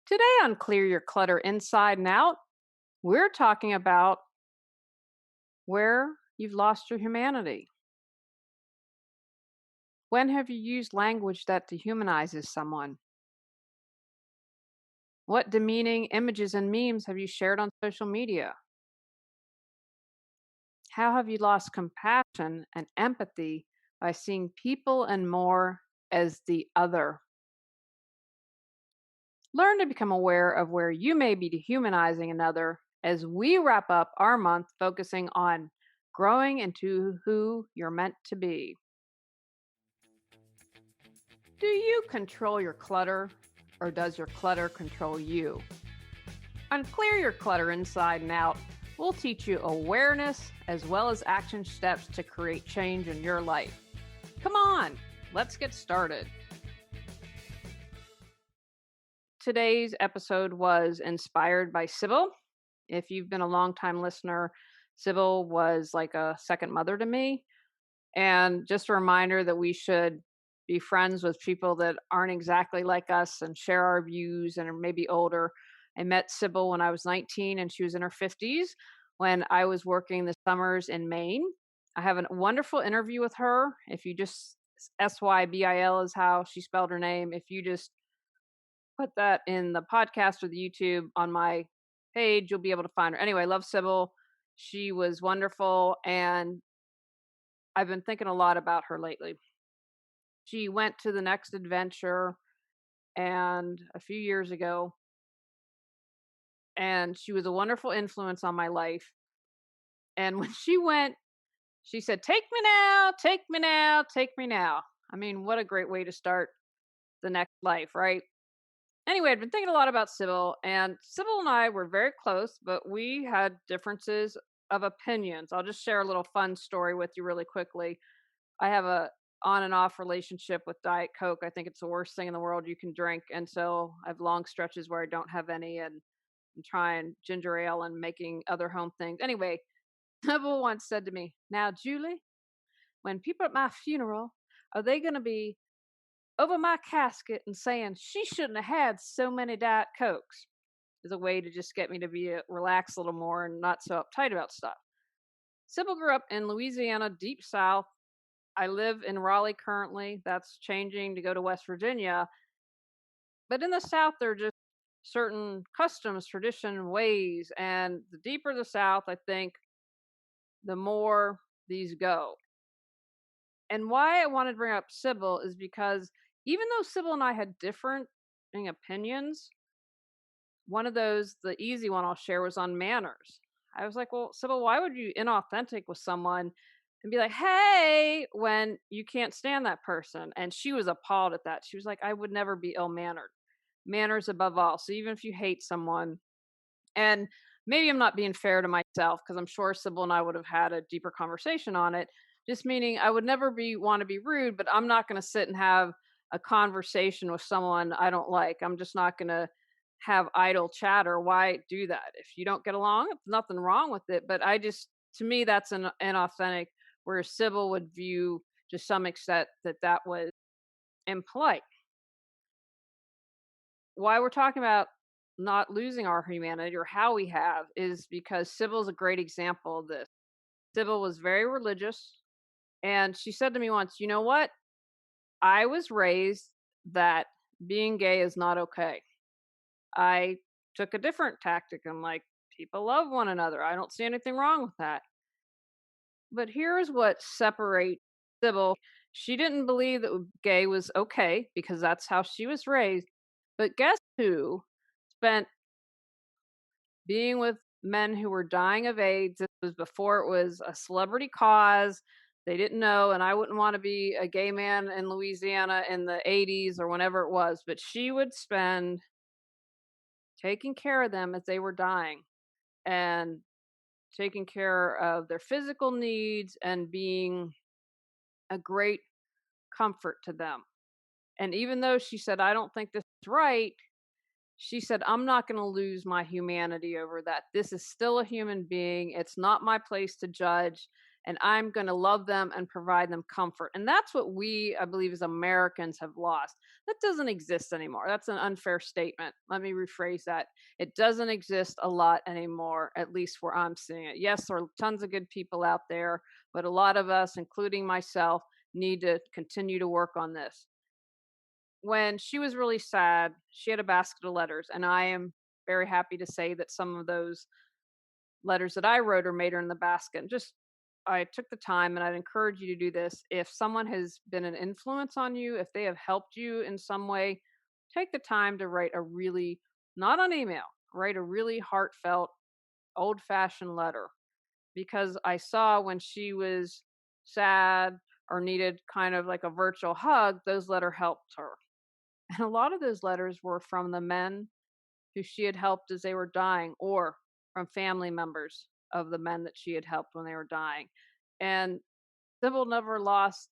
Today on Clear Your Clutter Inside and Out, we're talking about where you've lost your humanity. When have you used language that dehumanizes someone? What demeaning images and memes have you shared on social media? How have you lost compassion and empathy by seeing people and more as the other? Learn to become aware of where you may be dehumanizing another as we wrap up our month focusing on growing into who you're meant to be. Do you control your clutter or does your clutter control you? On Clear Your Clutter Inside and Out, we'll teach you awareness as well as action steps to create change in your life. Come on, let's get started. Today's episode was inspired by Sybil. If you've been a long-time listener, Sybil was like a second mother to me. And just a reminder that we should be friends with people that aren't exactly like us and share our views and are maybe older. I met Sybil when I was 19 and she was in her 50s when I was working the summers in Maine. I have a wonderful interview with her. If you just Sybil is how she spelled her name. If you just put that in the podcast or the YouTube on my page, you'll be able to find her. Anyway, love Sybil. She was wonderful and I've been thinking a lot about her lately. She went to the next adventure and a few years ago, and she was a wonderful influence on my life. And when she went, she said, "Take me now, take me now, take me now." I mean, what a great way to start the next life, right? Anyway, I've been thinking a lot about Sybil, and Sybil and I were very close, but we had differences of opinions. I'll just share a little fun story with you really quickly. I have a on and off relationship with Diet Coke. I think it's the worst thing in the world you can drink, and so I have long stretches where I don't have any, and I'm trying ginger ale and making other home things. Anyway, Sybil once said to me, "Now, Julie, when people at my funeral, are they going to be over my casket and saying she shouldn't have had so many Diet Cokes?" Is a way to just get me to be relax a little more and not so uptight about stuff. Sybil grew up in Louisiana, deep south. I live in Raleigh currently. That's changing to go to West Virginia. But in the South, there are just certain customs, tradition, ways. And the deeper the South, I think, the more these go. And why I wanted to bring up Sybil is because even though Sybil and I had different opinions, one of those, the easy one I'll share, was on manners. I was like, well, Sybil, why would you inauthentic with someone and be like, hey, when you can't stand that person? And she was appalled at that. She was like, I would never be ill mannered. Manners above all. So even if you hate someone, and maybe I'm not being fair to myself because I'm sure Sybil and I would have had a deeper conversation on it. Just meaning I would never want to be rude, but I'm not going to sit and have a conversation with someone I don't like. I'm just not going to have idle chatter. Why do that? If you don't get along, there's nothing wrong with it. But to me, that's an inauthentic, where Sybil would view to some extent that was impolite. Why we're talking about not losing our humanity or how we have is because Sybil's a great example of this. Sybil was very religious, and she said to me once, "You know what? I was raised that being gay is not okay." I took a different tactic. I'm like, people love one another. I don't see anything wrong with that. But here's what separates Sybil. She didn't believe that gay was okay because that's how she was raised. But guess who spent being with men who were dying of AIDS? This was before it was a celebrity cause. They didn't know, and I wouldn't want to be a gay man in Louisiana in the 80s or whenever it was, but she would spend taking care of them as they were dying and taking care of their physical needs and being a great comfort to them. And even though she said, I don't think this is right, she said, I'm not going to lose my humanity over that. This is still a human being. It's not my place to judge. and I'm going to love them and provide them comfort. And that's what we, I believe, as Americans have lost. That doesn't exist anymore. That's an unfair statement. Let me rephrase that. It doesn't exist a lot anymore, at least where I'm seeing it. Yes, there are tons of good people out there, but a lot of us, including myself, need to continue to work on this. When she was really sad, she had a basket of letters, and I am very happy to say that some of those letters that I wrote or made her in the basket. Just I took the time, and I'd encourage you to do this. If someone has been an influence on you, if they have helped you in some way, take the time to write a really, not on email, write a really heartfelt, old fashioned letter. Because I saw when she was sad or needed kind of like a virtual hug, those letter helped her. And a lot of those letters were from the men who she had helped as they were dying, or from family members of the men that she had helped when they were dying. And Sybil never lost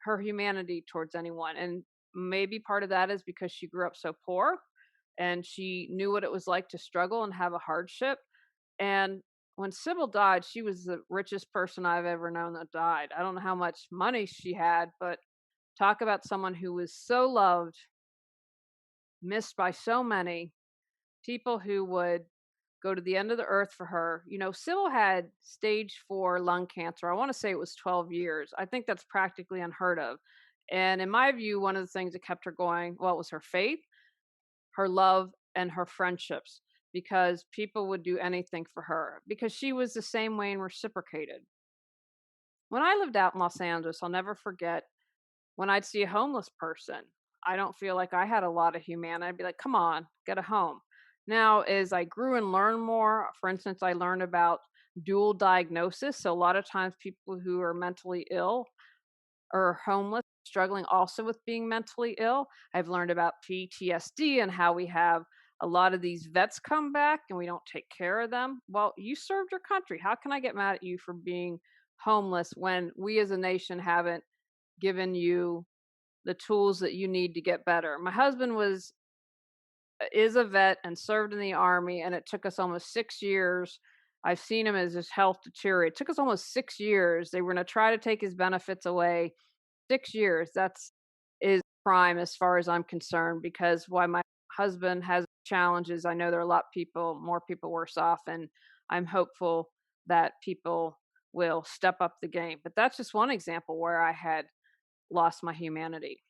her humanity towards anyone. And maybe part of that is because she grew up so poor and she knew what it was like to struggle and have a hardship. And when Sybil died, she was the richest person I've ever known that died. I don't know how much money she had, but talk about someone who was so loved, missed by so many people who would go to the end of the earth for her. You know, Sybil had stage 4 lung cancer. I want to say it was 12 years. I think that's practically unheard of. And in my view, one of the things that kept her going, well, it was her faith, her love, and her friendships, because people would do anything for her because she was the same way and reciprocated. When I lived out in Los Angeles, I'll never forget when I'd see a homeless person. I don't feel like I had a lot of humanity. I'd be like, come on, get a home. Now, as I grew and learned more, for instance, I learned about dual diagnosis. So, a lot of times, people who are mentally ill or homeless, struggling also with being mentally ill. I've learned about PTSD and how we have a lot of these vets come back and we don't take care of them. Well, you served your country. How can I get mad at you for being homeless when we as a nation haven't given you the tools that you need to get better? My husband was is a vet and served in the army, and it took us almost 6 years. I've seen him as his health deteriorate. It took us almost 6 years. They were going to try to take his benefits away. 6 years. That's is prime as far as I'm concerned. Because while my husband has challenges, I know there are a lot of people, more people worse off, and I'm hopeful that people will step up the game. But that's just one example where I had lost my humanity.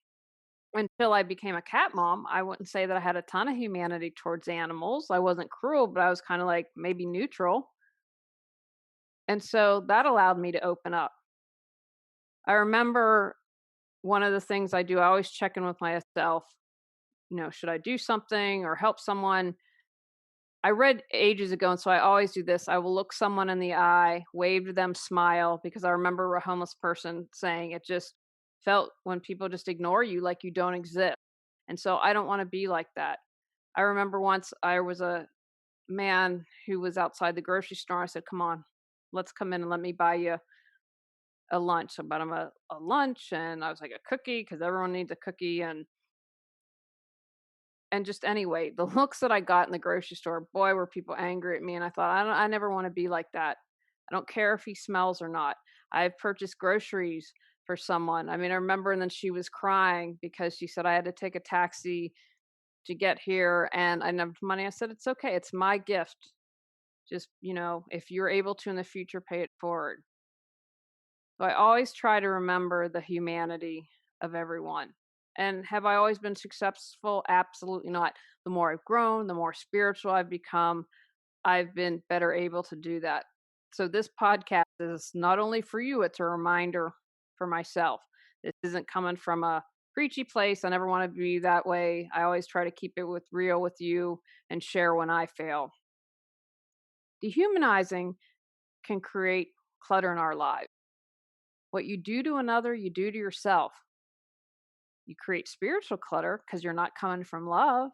Until I became a cat mom, I wouldn't say that I had a ton of humanity towards animals. I wasn't cruel, but I was kind of like maybe neutral. And so that allowed me to open up. I remember one of the things I do, I always check in with myself, should I do something or help someone? I read ages ago, and so I always do this. I will look someone in the eye, wave to them, smile, because I remember a homeless person saying it just felt when people just ignore you like you don't exist. And so I don't want to be like that. I remember once I was a man who was outside the grocery store. I said, come on, let's come in and let me buy you a lunch. So I bought him a lunch, and I was like, a cookie, because everyone needs a cookie. And just anyway, the looks that I got in the grocery store, boy, were people angry at me. And I thought, I never want to be like that. I don't care if he smells or not. I've purchased groceries for someone. I mean, I remember, and then she was crying because she said I had to take a taxi to get here and I didn't have money. I said, it's okay. It's my gift. Just, if you're able to in the future, pay it forward. So I always try to remember the humanity of everyone. And have I always been successful? Absolutely not. The more I've grown, the more spiritual I've become, I've been better able to do that. So this podcast is not only for you, it's a reminder for myself. This isn't coming from a preachy place. I never want to be that way. I always try to keep it real with you and share when I fail. Dehumanizing can create clutter in our lives. What you do to another, you do to yourself. You create spiritual clutter because you're not coming from love,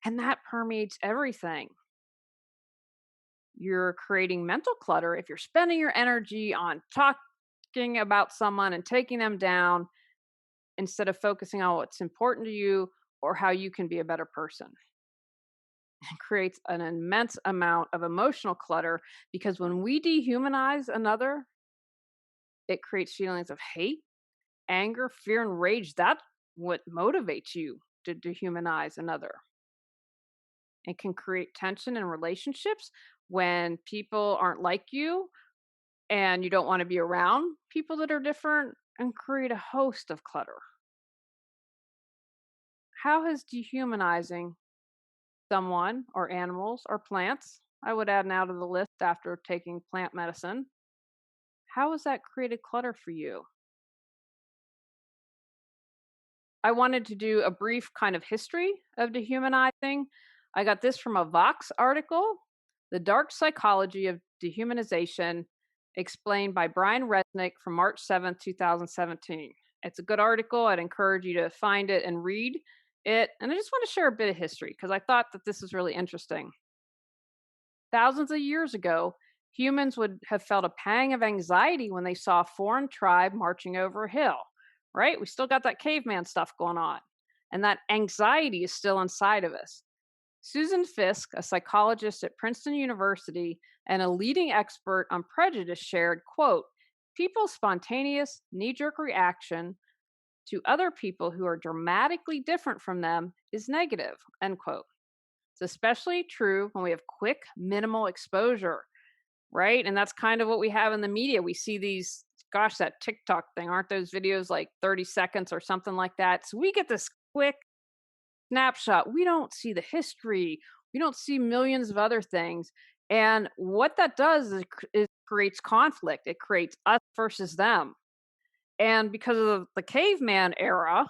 and that permeates everything. You're creating mental clutter if you're spending your energy on talking about someone and taking them down instead of focusing on what's important to you or how you can be a better person. It creates an immense amount of emotional clutter because when we dehumanize another, It creates feelings of hate, anger, fear, and rage. That's what motivates you to dehumanize another. It can create tension in relationships when people aren't like you and you don't want to be around people that are different, and create a host of clutter. How has dehumanizing someone or animals or plants, I would add now to the list after taking plant medicine, how has that created clutter for you? I wanted to do a brief kind of history of dehumanizing. I got this from a Vox article, The Dark Psychology of Dehumanization, explained by Brian Resnick from March 7th, 2017. It's a good article. I'd encourage you to find it and read it. And I just want to share a bit of history because I thought that this is really interesting. Thousands of years ago, humans would have felt a pang of anxiety when they saw a foreign tribe marching over a hill, right? We still got that caveman stuff going on. And that anxiety is still inside of us. Susan Fiske, a psychologist at Princeton University and a leading expert on prejudice, shared, quote, people's spontaneous knee-jerk reaction to other people who are dramatically different from them is negative, end quote. It's especially true when we have quick, minimal exposure, right? And that's kind of what we have in the media. We see these, gosh, that TikTok thing, aren't those videos like 30 seconds or something like that? So we get this quick snapshot. We don't see the history, we don't see millions of other things. And what that does is it creates conflict, it creates us versus them. And because of the caveman era,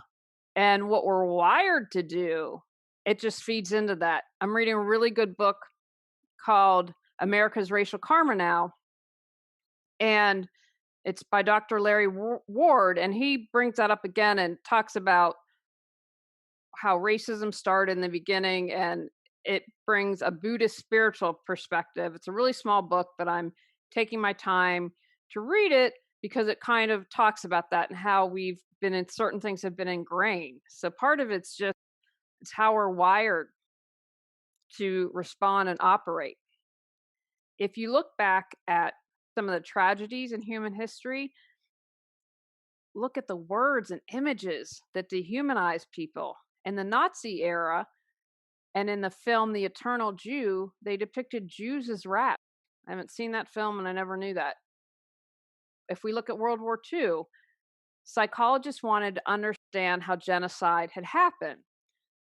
and what we're wired to do, it just feeds into that. I'm reading a really good book called America's Racial Karma now, and it's by Dr. Larry Ward, and he brings that up again and talks about how racism started in the beginning, and it brings a Buddhist spiritual perspective. It's a really small book, but I'm taking my time to read it because it kind of talks about that and how we've been in certain things have been ingrained. So part of it's just it's how we're wired to respond and operate. If you look back at some of the tragedies in human history, look at the words and images that dehumanize people. In the Nazi era and in the film The Eternal Jew, they depicted Jews as rats. I haven't seen that film and I never knew that. If we look at World War II, psychologists wanted to understand how genocide had happened.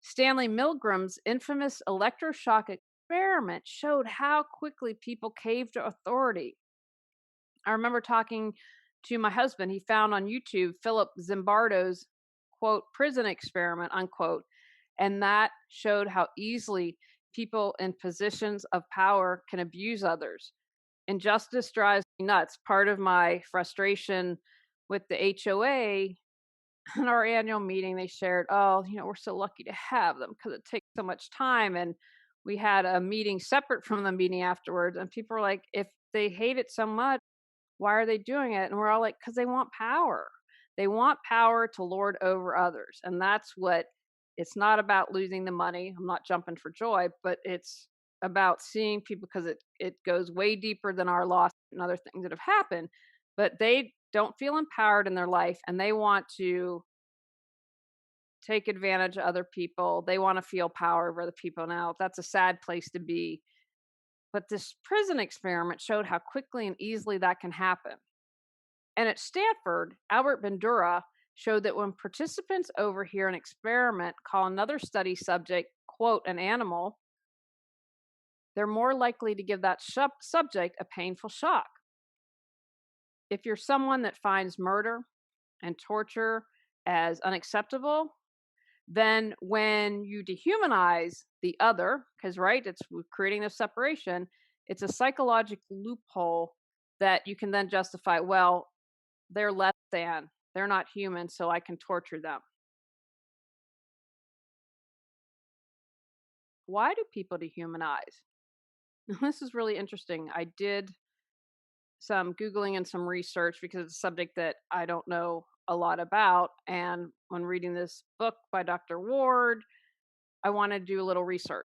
Stanley Milgram's infamous electroshock experiment showed how quickly people caved to authority. I remember talking to my husband. He found on YouTube Philip Zimbardo's quote prison experiment unquote, and that showed how easily people in positions of power can abuse others. Injustice drives me nuts. Part of my frustration with the HOA in our annual meeting, they shared, oh, we're so lucky to have them because it takes so much time. And we had a meeting separate from the meeting afterwards. And people were like, if they hate it so much, why are they doing it? And we're all like, because they want power. They want power to lord over others. And that's what it's not about losing the money. I'm not jumping for joy, but it's about seeing people because it goes way deeper than our loss and other things that have happened. But they don't feel empowered in their life and they want to take advantage of other people. They want to feel power over other people. Now, that's a sad place to be. But this prison experiment showed how quickly and easily that can happen. And at Stanford, Albert Bandura showed that when participants overhear an experiment call another study subject, quote, an animal, they're more likely to give that subject a painful shock. If you're someone that finds murder and torture as unacceptable, then when you dehumanize the other, because right, it's creating this separation, it's a psychological loophole that you can then justify, well, they're less than, they're not human, so I can torture them. Why do people dehumanize? This is really interesting. I did some Googling and some research because it's a subject that I don't know a lot about. And when reading this book by Dr. Ward, I wanted to do a little research.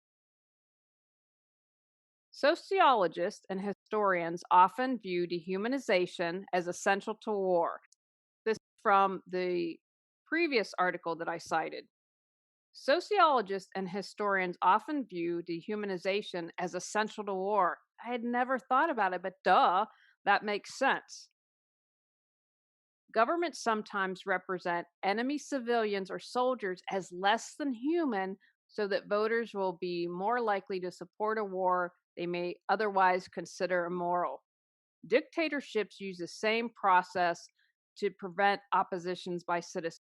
Sociologists and historians often view dehumanization as essential to war. This is from the previous article that I cited. Sociologists and historians often view dehumanization as essential to war. I had never thought about it, but duh, that makes sense. Governments sometimes represent enemy civilians or soldiers as less than human so that voters will be more likely to support a war they may otherwise consider immoral. Dictatorships use the same process to prevent oppositions by citizens.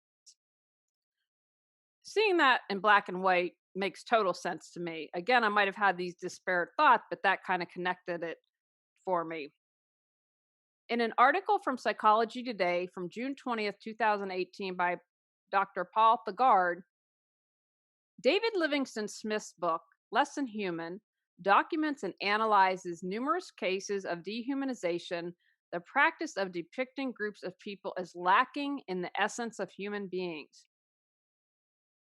Seeing that in black and white makes total sense to me. Again, I might have had these disparate thoughts, but that kind of connected it for me. In an article from Psychology Today from June 20th, 2018 by Dr. Paul Thagard, David Livingston Smith's book, Less Than Human, documents and analyzes numerous cases of dehumanization, the practice of depicting groups of people as lacking in the essence of human beings.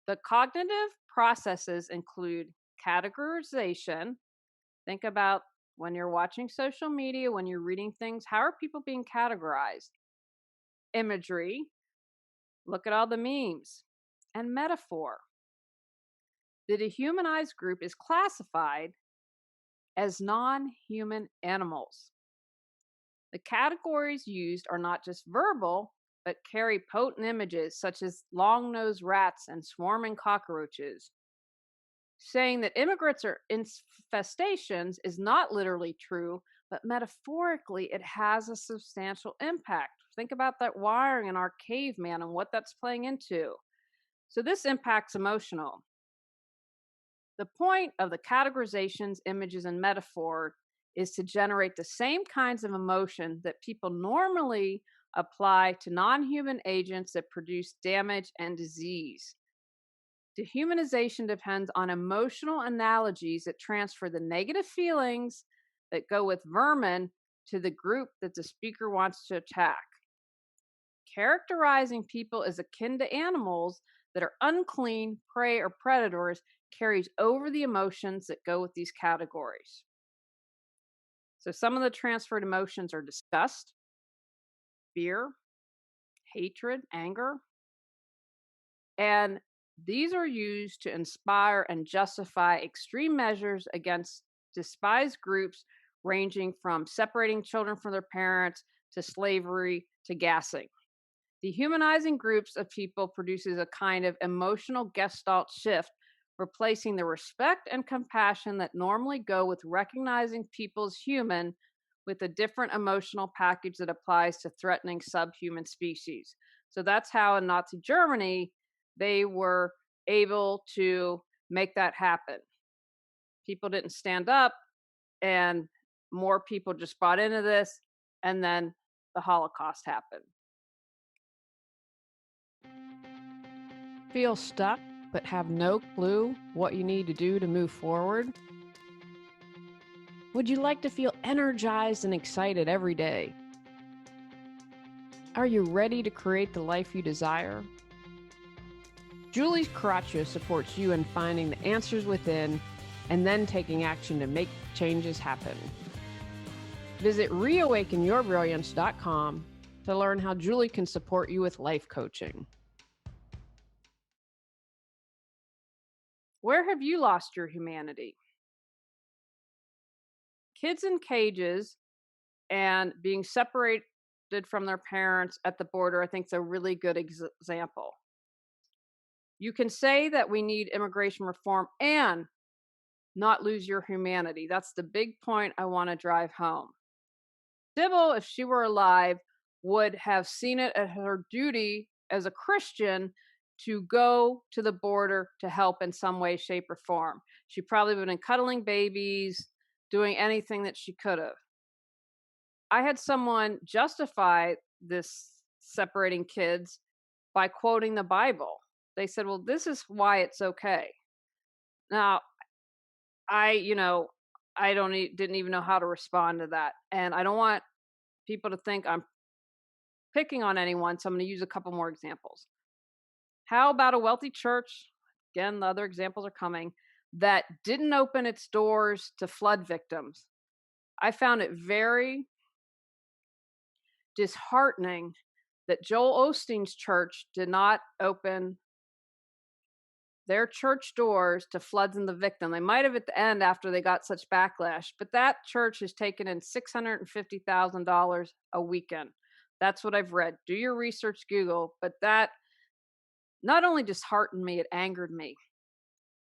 The cognitive processes include categorization. Think about when you're watching social media, when you're reading things, how are people being categorized? Imagery, look at all the memes, and metaphor. The dehumanized group is classified as non human animals. The categories used are not just verbal, but carry potent images such as long nosed rats and swarming cockroaches. Saying that immigrants are infestations is not literally true, but metaphorically, it has a substantial impact. Think about that wiring in our caveman and what that's playing into. So, this impacts emotional. The point of the categorizations, images, and metaphor is to generate the same kinds of emotion that people normally apply to non human agents that produce damage and disease. Dehumanization depends on emotional analogies that transfer the negative feelings that go with vermin to the group that the speaker wants to attack. Characterizing people as akin to animals that are unclean, prey, or predators carries over the emotions that go with these categories. So some of the transferred emotions are disgust, fear, hatred, anger, and these are used to inspire and justify extreme measures against despised groups, ranging from separating children from their parents to slavery to gassing. Dehumanizing groups of people produces a kind of emotional gestalt shift, replacing the respect and compassion that normally go with recognizing people as human with a different emotional package that applies to threatening subhuman species. So that's how in Nazi Germany they were able to make that happen. People didn't stand up, and more people just bought into this, and then the Holocaust happened. Feel stuck but have no clue what you need to do to move forward? Would you like to feel energized and excited every day? Are you ready to create the life you desire? Julie Coraccio supports you in finding the answers within and then taking action to make changes happen. Visit reawakenyourbrilliance.com to learn how Julie can support you with life coaching. Where have you lost your humanity? Kids in cages and being separated from their parents at the border, I think, is a really good example. You can say that we need immigration reform and not lose your humanity. That's the big point I want to drive home. Sybil, if she were alive, would have seen it as her duty as a Christian to go to the border to help in some way, shape, or form. She probably would have been cuddling babies, doing anything that she could have. I had someone justify this separating kids by quoting the Bible. They said, well, this is why it's okay. Now, didn't even know how to respond to that. And I don't want people to think I'm picking on anyone, so I'm going to use a couple more examples. How about a wealthy church? Again, the other examples are coming. that didn't open its doors to flood victims. I found it very disheartening that Joel Osteen's church did not open their church doors to floods and the victim. They might have at the end after they got such backlash, but that church has taken in $650,000 a weekend. That's what I've read. Do your research, Google, but that not only disheartened me, it angered me.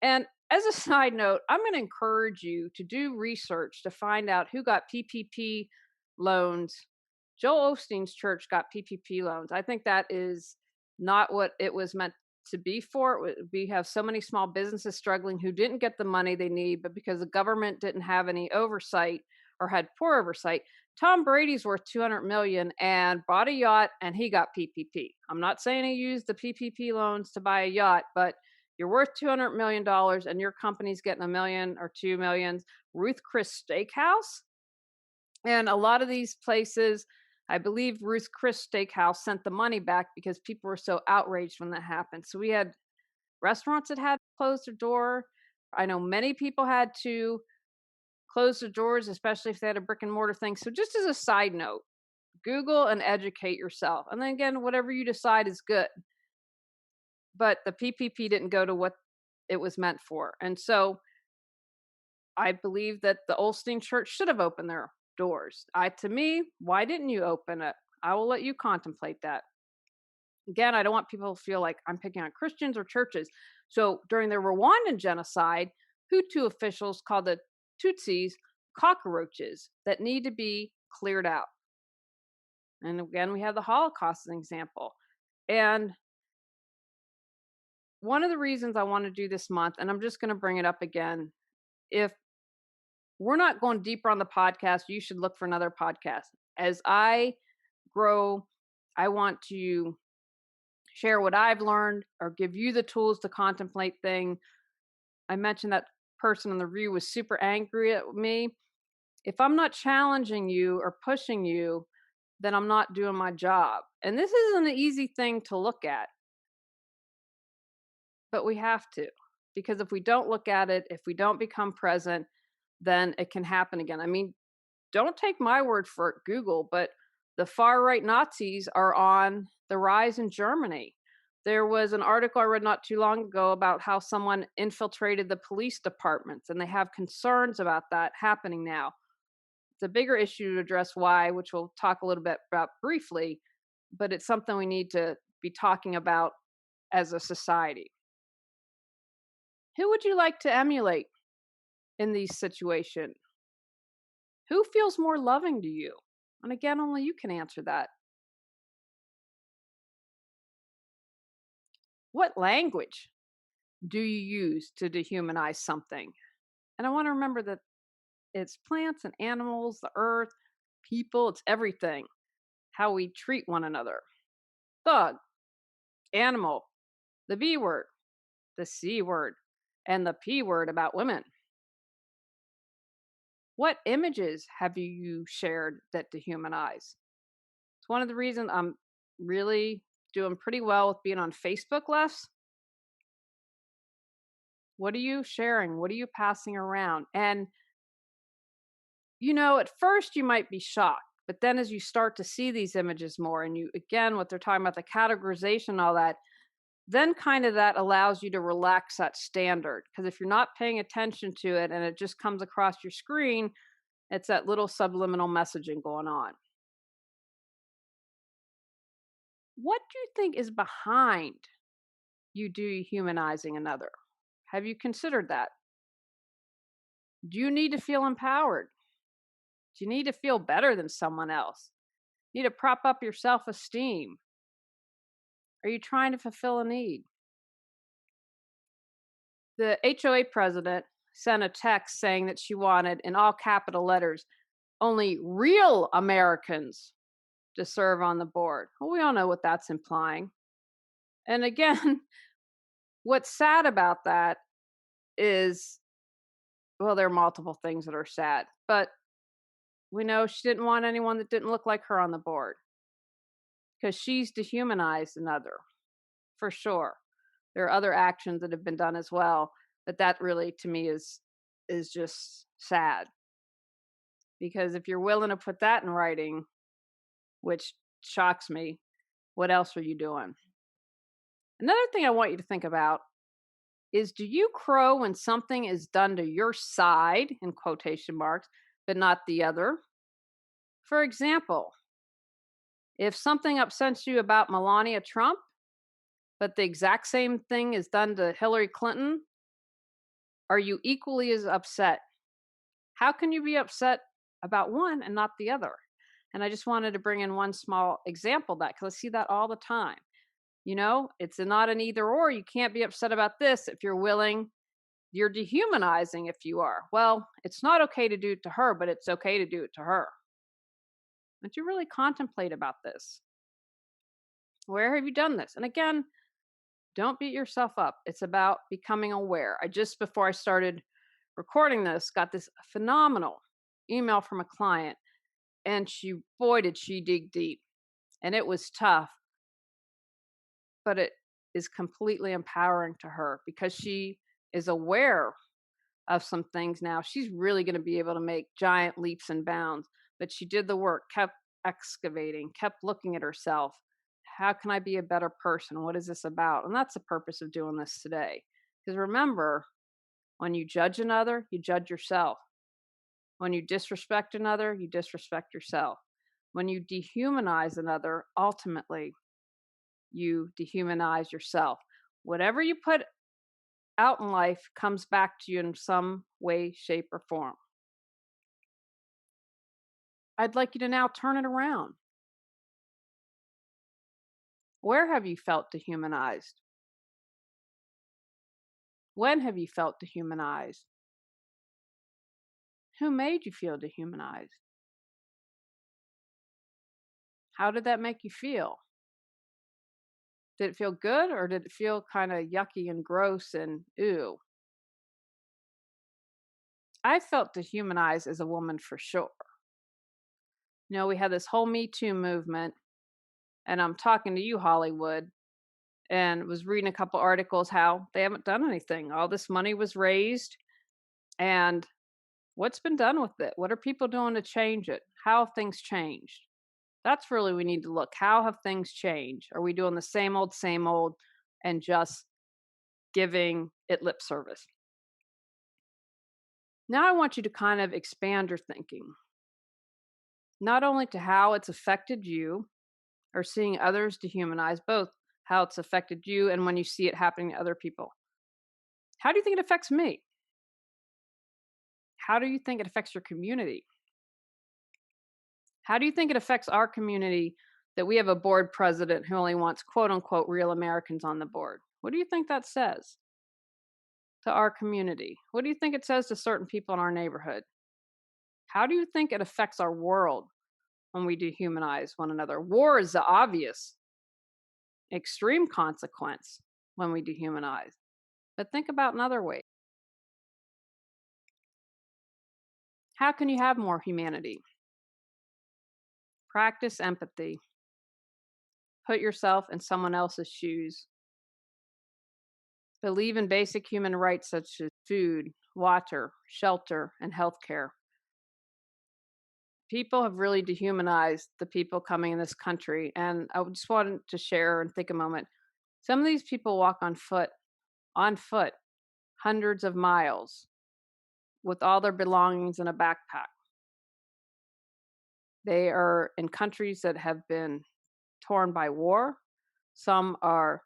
And as a side note, I'm going to encourage you to do research to find out who got PPP loans. Joel Osteen's church got PPP loans. I think that is not what it was meant to be for. We have so many small businesses struggling who didn't get the money they need, but because the government didn't have any oversight or had poor oversight. Tom Brady's worth 200 million and bought a yacht and he got PPP. I'm not saying he used the PPP loans to buy a yacht, but you're worth $200 million and your company's getting a million or 2 millions. Ruth Chris Steakhouse. And a lot of these places, I believe Ruth Chris Steakhouse sent the money back because people were so outraged when that happened. So we had restaurants that had to close their door. I know many people had to close their doors, especially if they had a brick and mortar thing. So just as a side note, Google and educate yourself. And then again, whatever you decide is good. But the PPP didn't go to what it was meant for. And so I believe that the Osteen Church should have opened their doors. To me, why didn't you open it? I will let you contemplate that. Again, I don't want people to feel like I'm picking on Christians or churches. So during the Rwandan genocide, Hutu officials called the Tutsis cockroaches that need to be cleared out. And again, we have the Holocaust as an example. And one of the reasons I want to do this month, and I'm just going to bring it up again, if we're not going deeper on the podcast, you should look for another podcast. As I grow, I want to share what I've learned or give you the tools to contemplate things. I mentioned that person in the review was super angry at me. If I'm not challenging you or pushing you, then I'm not doing my job. And this isn't an easy thing to look at, but we have to, because if we don't look at it, if we don't become present, then it can happen again. I mean, don't take my word for it, Google, but the far right Nazis are on the rise in Germany. There was an article I read not too long ago about how someone infiltrated the police departments, and they have concerns about that happening now. It's a bigger issue to address why, which we'll talk a little bit about briefly, but it's something we need to be talking about as a society. Who would you like to emulate in these situations? Who feels more loving to you? And again, only you can answer that. What language do you use to dehumanize something? And I want to remember that it's plants and animals, the earth, people, it's everything. How we treat one another. Thug, animal, the B word, the C word, and the P word about women. What images have you shared that dehumanize? It's one of the reasons I'm really doing pretty well with being on Facebook less. What are you sharing? What are you passing around? And, at first you might be shocked, but then as you start to see these images more and you, again, what they're talking about, the categorization, all that, then kind of that allows you to relax that standard. Because if you're not paying attention to it and it just comes across your screen, it's that little subliminal messaging going on. What do you think is behind you dehumanizing another? Have you considered that? Do you need to feel empowered? Do you need to feel better than someone else? You need to prop up your self-esteem? Are you trying to fulfill a need? The HOA president sent a text saying that she wanted, in all capital letters, only real Americans to serve on the board. Well, we all know what that's implying. And again, what's sad about that is, well, there are multiple things that are sad, but we know she didn't want anyone that didn't look like her on the board because she's dehumanized another, for sure. There are other actions that have been done as well. But that really to me is just sad, because if you're willing to put that in writing, which shocks me, what else are you doing? Another thing I want you to think about is, do you crow when something is done to your side, in quotation marks, but not the other? For example, if something upsets you about Melania Trump, but the exact same thing is done to Hillary Clinton, are you equally as upset? How can you be upset about one and not the other? And I just wanted to bring in one small example of that, because I see that all the time. It's not an either or. You can't be upset about this if you're willing. You're dehumanizing if you are. Well, it's not okay to do it to her, but it's okay to do it to her. Don't you really contemplate about this? Where have you done this? And again, don't beat yourself up. It's about becoming aware. I just, before I started recording this, got this phenomenal email from a client, and boy, did she dig deep. And it was tough, but it is completely empowering to her, because she is aware of some things now. She's really going to be able to make giant leaps and bounds. But she did the work, kept excavating, kept looking at herself. How can I be a better person? What is this about? And that's the purpose of doing this today. Because remember, when you judge another, you judge yourself. When you disrespect another, you disrespect yourself. When you dehumanize another, ultimately, you dehumanize yourself. Whatever you put out in life comes back to you in some way, shape, or form. I'd like you to now turn it around. Where have you felt dehumanized? When have you felt dehumanized? Who made you feel dehumanized? How did that make you feel? Did it feel good, or did it feel kind of yucky and gross and ew? I felt dehumanized as a woman for sure. We had this whole Me Too movement, and I'm talking to you, Hollywood, and was reading a couple articles how they haven't done anything. All this money was raised, and what's been done with it? What are people doing to change it? How have things changed? That's really, we need to look. How have things changed? Are we doing the same old, and just giving it lip service? Now I want you to kind of expand your thinking, not only to how it's affected you, or seeing others dehumanize, both how it's affected you and when you see it happening to other people. How do you think it affects me? How do you think it affects your community? How do you think it affects our community that we have a board president who only wants quote unquote real Americans on the board? What do you think that says to our community? What do you think it says to certain people in our neighborhood? How do you think it affects our world when we dehumanize one another? War is the obvious extreme consequence when we dehumanize. But think about another way. How can you have more humanity? Practice empathy. Put yourself in someone else's shoes. Believe in basic human rights such as food, water, shelter, and healthcare. People have really dehumanized the people coming in this country, and I just wanted to share and think a moment. Some of these people walk on foot, hundreds of miles, with all their belongings in a backpack. They are in countries that have been torn by war. Some are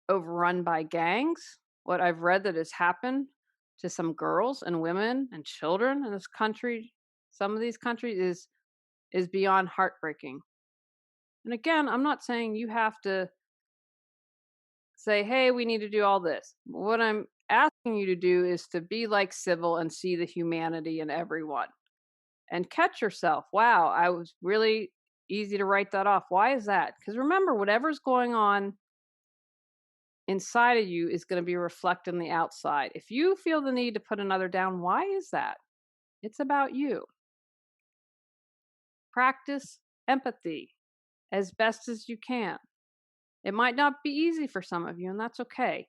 overrun by gangs. What I've read that has happened to some girls and women and children in this country, some of these countries, is beyond heartbreaking. And again, I'm not saying you have to say, hey, we need to do all this. What I'm asking you to do is to be like civil and see the humanity in everyone. And catch yourself. Wow, I was really easy to write that off. Why is that? Because remember, whatever's going on inside of you is going to be reflected on the outside. If you feel the need to put another down, why is that? It's about you. Practice empathy as best as you can. It might not be easy for some of you, and that's okay.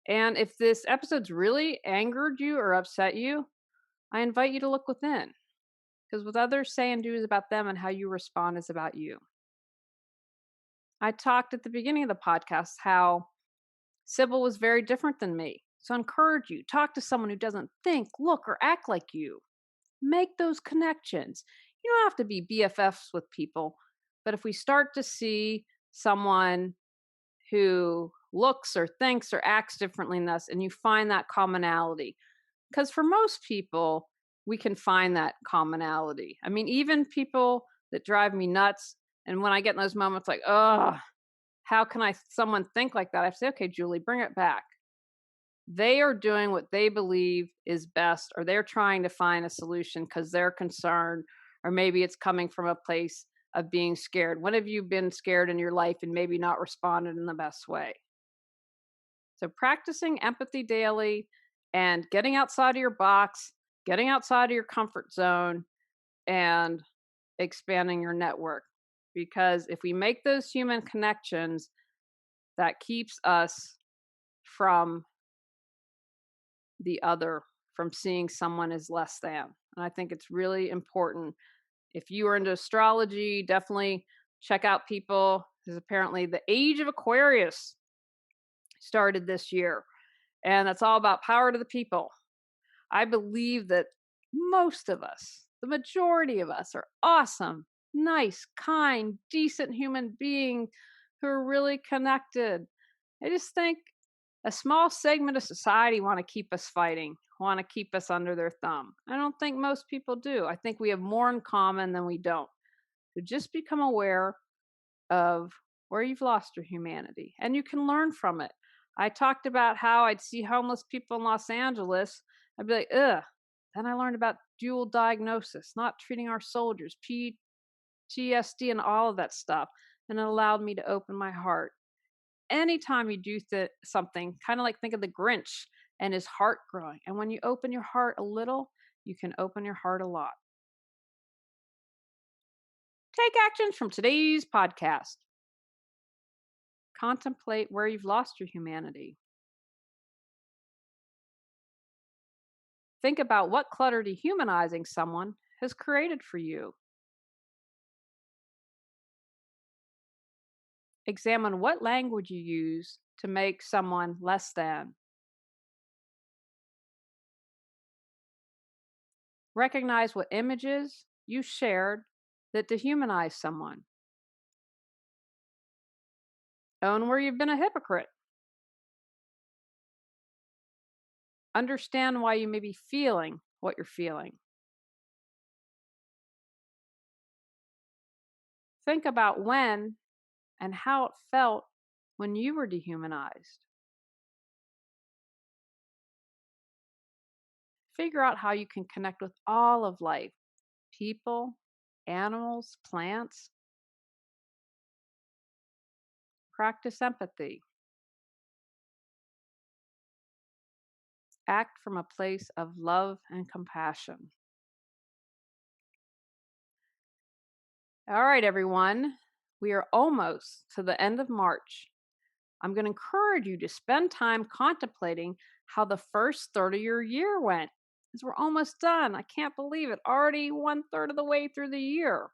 And if this episode's really angered you or upset you, I invite you to look within, because what others say and do is about them, and how you respond is about you. I talked at the beginning of the podcast how Sybil was very different than me. So I encourage you, talk to someone who doesn't think, look, or act like you. Make those connections. You don't have to be BFFs with people, but if we start to see someone who looks or thinks or acts differently than us, and you find that commonality, because for most people, we can find that commonality. I mean, even people that drive me nuts, and when I get in those moments like, oh, how can someone think like that? I say, okay, Julie, bring it back. They are doing what they believe is best, or they're trying to find a solution because they're concerned, or maybe it's coming from a place of being scared. When have you been scared in your life and maybe not responded in the best way? So practicing empathy daily and getting outside of your box, getting outside of your comfort zone, and expanding your network. Because if we make those human connections, that keeps us from the other, from seeing someone as less than. And I think it's really important. If you are into astrology, definitely check out people, because apparently the age of Aquarius started this year. And that's all about power to the people. I believe that most of us, the majority of us, are awesome, nice, kind, decent human beings who are really connected. I just think a small segment of society want to keep us fighting, want to keep us under their thumb. I don't think most people do. I think we have more in common than we don't. So just become aware of where you've lost your humanity, and you can learn from it. I talked about how I'd see homeless people in Los Angeles. I'd be like, ugh. Then I learned about dual diagnosis, not treating our soldiers, PTSD, and all of that stuff. And it allowed me to open my heart. Anytime you do something, kind of like think of the Grinch and his heart growing. And when you open your heart a little, you can open your heart a lot. Take actions from today's podcast. Contemplate where you've lost your humanity. Think about what clutter dehumanizing someone has created for you. Examine what language you use to make someone less than. Recognize what images you shared that dehumanize someone. Own where you've been a hypocrite. Understand why you may be feeling what you're feeling. Think about when and how it felt when you were dehumanized. Figure out how you can connect with all of life, people, animals, plants. Practice empathy. Act from a place of love and compassion. All right, everyone. We are almost to the end of March. I'm going to encourage you to spend time contemplating how the first third of your year went, because we're almost done. I can't believe it. Already 1/3 of the way through the year.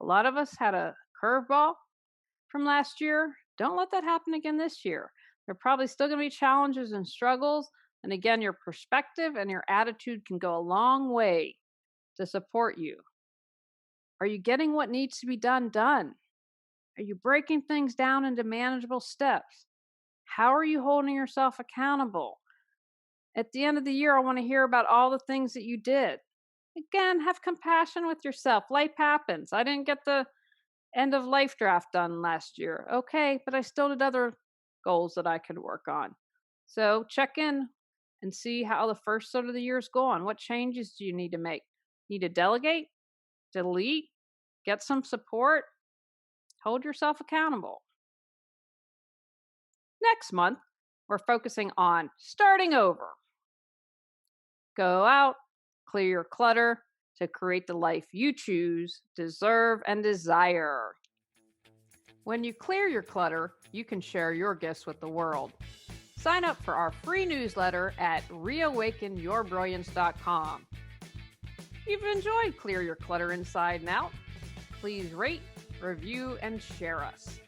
A lot of us had a curveball from last year. Don't let that happen again this year. There are probably still going to be challenges and struggles. And again, your perspective and your attitude can go a long way to support you. Are you getting what needs to be done? Are you breaking things down into manageable steps? How are you holding yourself accountable? At the end of the year, I want to hear about all the things that you did. Again, have compassion with yourself. Life happens. I didn't get the end of life draft done last year. Okay, but I still did other goals that I could work on. So check in and see how the first third of the year is going. What changes do you need to make? Need to delegate, delete, get some support, hold yourself accountable. Next month, we're focusing on starting over. Go out, clear your clutter to create the life you choose, deserve, and desire. When you clear your clutter, you can share your gifts with the world. sign up for our free newsletter at reawakenyourbrilliance.com. If you've enjoyed Clear Your Clutter Inside and Out, please rate, review, and share us.